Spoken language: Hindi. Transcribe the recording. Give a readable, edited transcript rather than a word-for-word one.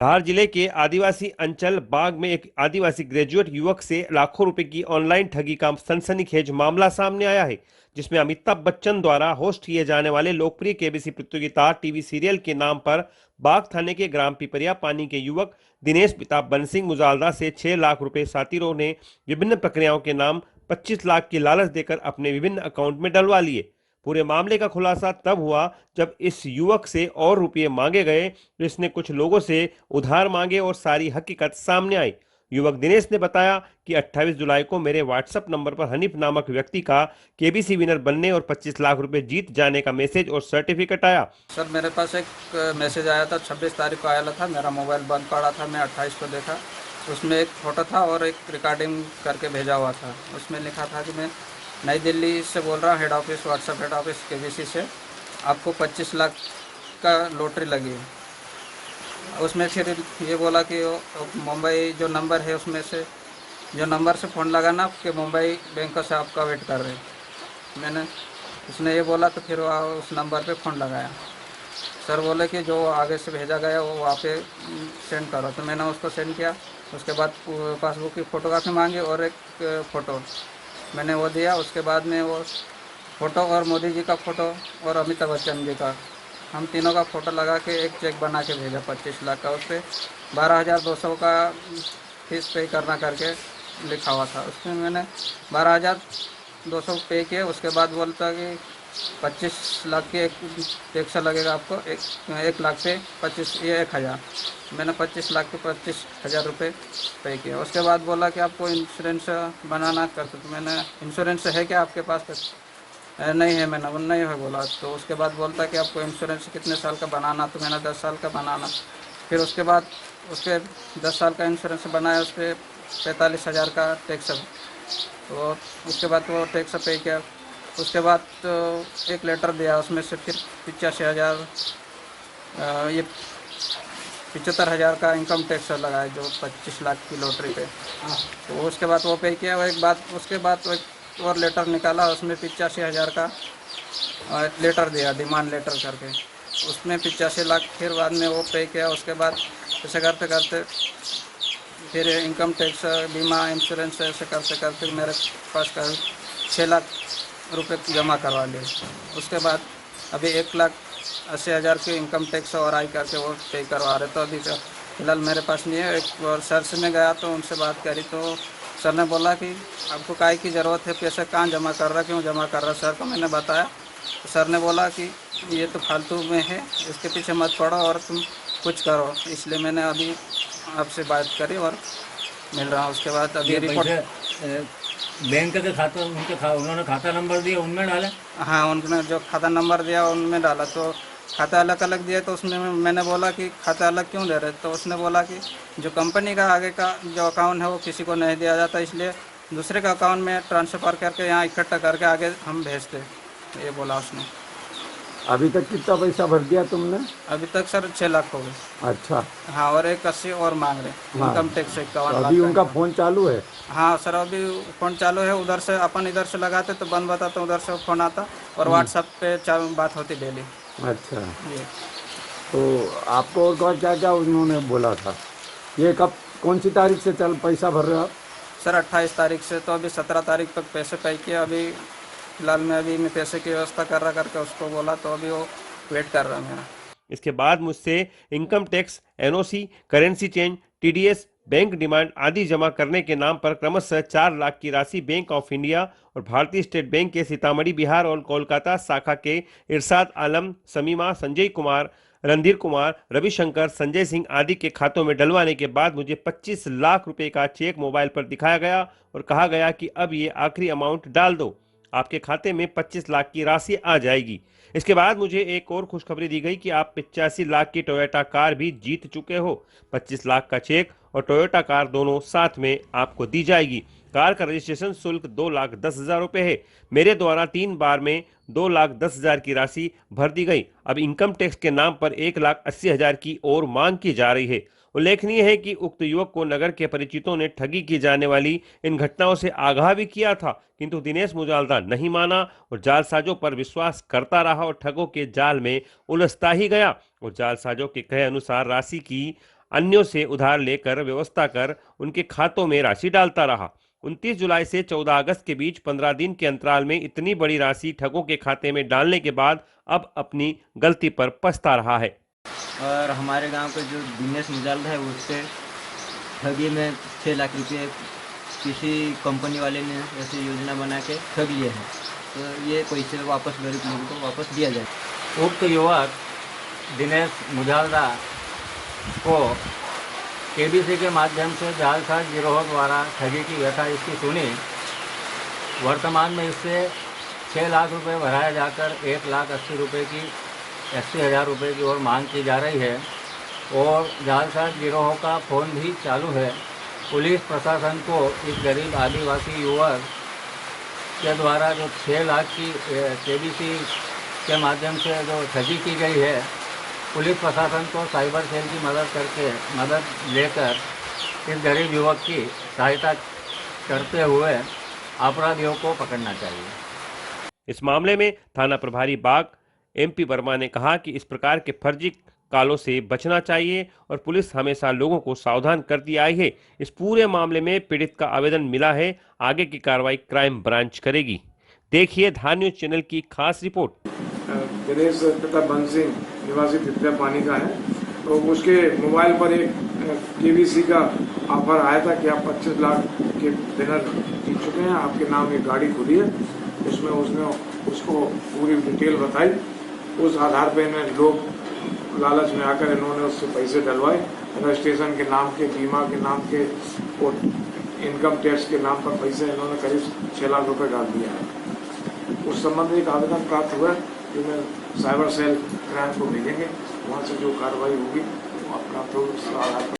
धार जिले के आदिवासी अंचल बाग में एक आदिवासी ग्रेजुएट युवक से लाखों रुपए की ऑनलाइन ठगी का सनसनीखेज मामला सामने आया है, जिसमें अमिताभ बच्चन द्वारा होस्ट किए जाने वाले लोकप्रिय केबीसी प्रतियोगिता टीवी सीरियल के नाम पर बाग थाने के ग्राम पिपरिया पानी के युवक दिनेश पिता बंसिंह मुजालदा से 6 लाख रुपए साथीरों ने विभिन्न प्रक्रियाओं के नाम 25 लाख की लालच देकर अपने विभिन्न अकाउंट में डलवा लिए। पूरे मामले का खुलासा तब हुआ जब इस युवक से और रुपये मांगे गए, तो इसने कुछ लोगों से उधार मांगे और सारी हकीकत सामने आई। युवक दिनेश ने बताया कि 28 जुलाई को मेरे व्हाट्सएप नंबर पर हनीफ नामक व्यक्ति का केबीसी विनर बनने और 25 लाख रुपए जीत जाने का मैसेज और सर्टिफिकेट आया। सर मेरे पास एक मैसेज आया था, 26 तारीख को आया था। मेरा मोबाइल बंद पड़ा था, मैं 28 को देखा। उसमें एक फ़ोटो था और एक रिकॉर्डिंग करके भेजा हुआ था। उसमें लिखा था कि मैं नई दिल्ली से बोल रहा हूँ, head office WhatsApp head office KBC से, आपको 25 लाख का लॉटरी लगी। उसमें फिर ये बोला कि मुंबई जो नंबर है उसमें से जो नंबर से फ़ोन लगाना कि मुंबई बैंक से आपका वेट कर रहे। मैंने उसने ये बोला तो फिर उस नंबर पे फ़ोन लगाया। सर बोले कि जो आगे से भेजा गया वो वहाँ पे सेंड करो, तो मैंने उसको सेंड किया। उसके बाद पासबुक की फ़ोटोकॉपी मांगी और एक फ़ोटो मैंने वो दिया। उसके बाद में वो फ़ोटो और मोदी जी का फ़ोटो और अमिताभ बच्चन जी का, हम तीनों का फ़ोटो लगा के एक चेक बना के भेजा 25 लाख का। उस पर 12,200 का फीस पे करना करके लिखा हुआ था। उसमें मैंने 12,200 पे किए। उसके बाद बोलता कि 25 लाख के एक टैक्स लगेगा आपको, 1 लाख पे 25, ये 1,000। मैंने 25 लाख के 25,000 रुपये पे किया। उसके बाद बोला कि आपको इंश्योरेंस बनाना करते, तो मैंने इंश्योरेंस है क्या आपके पास? नहीं है, मैंने वो नहीं है बोला। तो उसके बाद बोलता कि आपको इंश्योरेंस कितने साल का बनाना, तो मैंने 10 साल का बनाना। फिर उसके बाद उसके 10 साल का इंश्योरेंस बनाया, उस पर 45,000 का टैक्स। तो उसके बाद वो टैक्स पे किया। उसके बाद तो एक लेटर दिया, उसमें से फिर 85,000 ये 75,000 का इनकम टैक्स लगाया जो 25 लाख की लॉटरी पे। तो उसके बाद वो पे किया। उसके बाद एक और लेटर निकाला, उसमें 85,000 का लेटर दिया, डिमांड लेटर करके। उसमें 85 लाख फिर बाद में वो पे किया। उसके बाद ऐसे करते करते फिर इनकम टैक्स, बीमा, इंश्योरेंस, ऐसे करते करते मेरे पास करीब 6 लाख रुपए जमा करवा लिए। उसके बाद अभी 1,80,000 की इनकम टैक्स और आई करके वो पे करवा रहे। तो अभी फ़िलहाल मेरे पास नहीं है। एक और सर से मैं गया तो उनसे बात करी, तो सर ने बोला कि आपको काय की ज़रूरत है, पैसे कहाँ जमा कर रहा, क्यों जमा कर रहा। सर को मैंने बताया तो सर ने बोला कि ये तो फालतू में है, इसके पीछे मत पड़ो और तुम कुछ करो। इसलिए मैंने अभी आपसे बात करी और मिल रहा हूँ। उसके बाद अभी रिपोर्ट बैंक के खाता, उन्होंने खाता नंबर दिया, उनमें डाला? हाँ, उन्होंने जो खाता नंबर दिया उनमें डाला। तो खाता अलग अलग दिया, तो उसमें मैंने बोला कि खाता अलग क्यों दे रहे। तो उसने बोला कि जो कंपनी का आगे का जो अकाउंट है वो किसी को नहीं दिया जाता, इसलिए दूसरे का अकाउंट में ट्रांसफ़र करके यहाँ इकट्ठा करके आगे हम भेजते, ये बोला उसने। अभी तक कितना पैसा भर दिया तुमने? अभी तक सर 6 लाख हो गए। अच्छा। हाँ, और 81 और मांग रहे। हाँ। इनकम टैक्स 51 तो लाख अभी का उनका इनकम। फ़ोन चालू है? हाँ सर, अभी फ़ोन चालू है। उधर से अपन इधर से लगाते तो बंद बताता, तो उधर से फ़ोन आता और व्हाट्सएप पे बात होती डेली। अच्छा। ये तो आपको और क्या क्या उन्होंने बोला था? ये कब, कौन सी तारीख से पैसा भर रहे हो आप? सर 28 तारीख से, तो अभी 17 तारीख तक पैसे पे किए। अभी फ़िलहाल मैं पैसे की व्यवस्था कर रहा करके उसको बोला, तो अभी वो वेट कर रहा है मेरा। इसके बाद मुझसे income tax, NOC, currency change, TDS, bank demand आदि जमा करने के नाम पर क्रमशः 4 लाख की राशि बैंक ऑफ इंडिया और भारतीय स्टेट बैंक के सीतामढ़ी, बिहार और कोलकाता शाखा के इरशाद आलम, समीमा, संजय कुमार, रणधीर कुमार, रविशंकर, संजय सिंह आदि के खातों में डलवाने के बाद मुझे 25 लाख रुपए का चेक मोबाइल पर दिखाया गया और कहा गया कि अब ये आखिरी अमाउंट डाल दो, आपके खाते में 25 लाख की राशि आ जाएगी। इसके बाद मुझे एक और खुशखबरी दी गई कि आप 85 लाख की टोयोटा कार भी जीत चुके हो। 25 लाख का चेक और टोयोटा कार दोनों साथ में आपको दी जाएगी। कार का रजिस्ट्रेशन शुल्क 2,10,000 रुपए है। मेरे द्वारा 3 बार में 2,10,000 की राशि भर दी गई। अब इनकम टैक्स के नाम पर 1,80,000 की और मांग की जा रही है। उल्लेखनीय है कि उक्त युवक को नगर के परिचितों ने ठगी की जाने वाली इन घटनाओं से आगाह भी किया था, किंतु दिनेश मुजालदा नहीं माना और जालसाजों पर विश्वास करता रहा और ठगों के जाल में उलझता ही गया और जालसाजों के कहे अनुसार राशि की अन्यों से उधार लेकर व्यवस्था कर उनके खातों में राशि डालता रहा। 29 जुलाई से 14 अगस्त के बीच 15 दिन के अंतराल में इतनी बड़ी राशि ठगों के खाते में डालने के बाद अब अपनी गलती पर पछता रहा है। और हमारे गांव का जो दिनेश मुजाल है उससे ठगी में 6 लाख रुपए किसी कंपनी वाले ने ऐसी योजना बना के ठग लिए हैं, तो ये पैसे वापस गरीब लोगों को वापस दिया जाए। उक्त युवक दिनेश मुजालदा को केबीसी के माध्यम से जालसाज गिरोह द्वारा ठगी की व्यथा इसकी सुनी। वर्तमान में इससे 6 लाख रुपए भराया जाकर 1,80,000 की 80,000 रुपये की ओर मांग की जा रही है और जालसाज गिरोह का फ़ोन भी चालू है। पुलिस प्रशासन को इस गरीब आदिवासी युवक के द्वारा जो 6 लाख की केबीसी के माध्यम से जो ठगी की गई है, पुलिस प्रशासन को साइबर सेल की मदद लेकर इस गरीब युवक की सहायता करते हुए अपराधियों को पकड़ना चाहिए। इस मामले में थाना प्रभारी बाग MP वर्मा ने कहा कि इस प्रकार के फर्जी कालों से बचना चाहिए और पुलिस हमेशा लोगों को सावधान करती आई है। इस पूरे मामले में पीड़ित का आवेदन मिला है, आगे की कार्रवाई क्राइम ब्रांच करेगी। देखिए धार न्यूज चैनल की खास रिपोर्ट। गणेश पिता बंसिंह निवासी तितलिया पानी का है, तो उसके मोबाइल पर एक केबीसी का ऑफर आया था कि आप 25 लाख के डिनर जीत चुके हैं, आपके नाम एक गाड़ी खुली है। उसमें उसने उसको पूरी डिटेल बताई। उस आधार पर इन्हें लोग लालच में आकर इन्होंने उससे पैसे डलवाए। रजिस्ट्रेशन के नाम के, बीमा के नाम के और इनकम टैक्स के नाम पर पैसे इन्होंने करीब 6 लाख रुपए डाल दिया है। उस संबंध में एक आवेदन प्राप्त हुआ जो मैं साइबर सेल क्राइम को भेजेंगे, वहाँ से जो कार्रवाई होगी वो प्राप्त होगी।